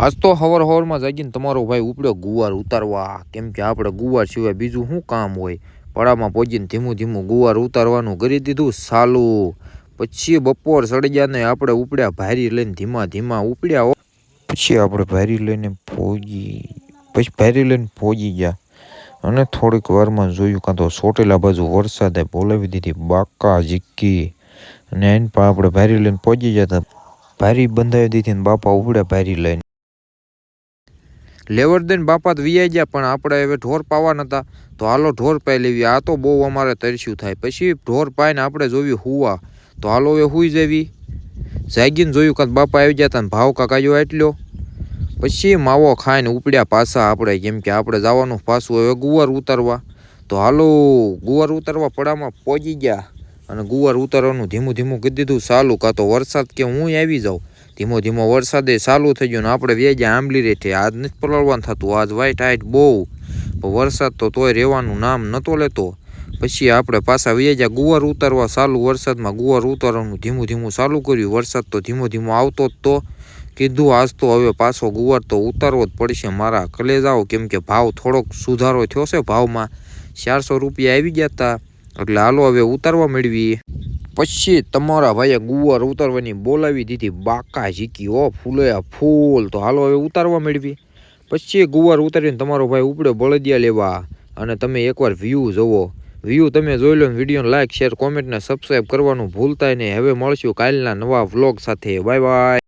આજ તો હવારમાં જાગીને તમારો ભાઈ ઉપડ્યો ગુવાર ઉતારવા, કેમ કે આપણે ગુવાર સિવાય બીજું શું કામ હોય. પડામાં પહોંચીને ધીમું ધીમું ગુવાર ઉતારવાનું કરી દીધું સાલું. પછી બપોર સડી ગયા ને આપણે ઉપડ્યા ભારી લઈને ધીમા ધીમા ઉપડ્યા. પછી આપણે ભારી લઈને પહોંચી ગયા અને થોડીક વારમાં જોયું કાં તો ચોટેલા બાજુ વરસાદે બોલાવી દીધી બાકા ઝીકી. અને એન પર આપણે ભારી લઈને પહોંચી ગયા હતા. ભારી બંધાવી દીધી ને બાપા ઉપડ્યા ભારી લઈને. લેવર દઈને બાપા તો વિયાઈ ગયા, પણ આપણે હવે ઢોર પાવા નતા તો હાલો ઢોર પાઈ લેવી. આ તો બહુ અમારે તરસ્યું થાય. પછી ઢોર પાઈને આપણે જોવી હુવા, તો હાલો હવે હુઈ જવી. જાગીને જોયું કાં બાપા આવી ગયા હતા ને ભાવ કાકાયો એટલો. પછી માવો ખાઈને ઉપડ્યા પાછા આપણે, કેમ કે આપણે જવાનું પાછું હવે ગુવાર ઉતારવા. તો હાલો ગુવાર ઉતારવા પડામાં પહોંચી ગયા અને ગુવાર ઉતારવાનું ધીમું ધીમું કરી દીધું ચાલુ. કાં તો વરસાદ કે હું આવી જાઉં. ધીમો ધીમો વરસાદે ચાલુ થઈ ગયો ને આપણે વ્યાજ્યા આંબલી રેઠે. આજ નથી પલળવાનું થતું, આજ વાઈટ હાઈટ બહુ, પણ વરસાદ તો તોય રહેવાનું નામ નહોતો લેતો. પછી આપણે પાછા વ્યાજ્યા ગુવાર ઉતારવા ચાલુ. વરસાદમાં ગુવાર ઉતારવાનું ધીમું ધીમું ચાલુ કર્યું. વરસાદ તો ધીમો ધીમો આવતો જ તો. કીધું આજ તો હવે પાછો ગુવાર તો ઉતારવો જ પડશે મારા કલેજાઓ, કેમ કે ભાવ થોડોક સુધારો થયો છે. ભાવમાં 400 રૂપિયા આવી ગયા હતા, એટલે હાલો હવે ઉતારવા મેળવી. પછી તમારા ભાઈએ ગુવાર ઉતારવાની બોલાવી દીધી બાકા ઝીકી. ઓ ફૂલે ફૂલ, તો હાલો હવે ઉતારવા મેળવી. પછી ગુવાર ઉતારીને તમારો ભાઈ ઉપડ્યો બળદિયા લેવા. અને તમે એકવાર વ્યૂ જોવો. વ્યૂ તમે જોઈ લો. વિડીયોને લાઇક શેર કોમેન્ટ ને સબસ્ક્રાઈબ કરવાનું ભૂલતા નહીં. હવે મળશું કાલના નવા વ્લોગ સાથે. Bye bye.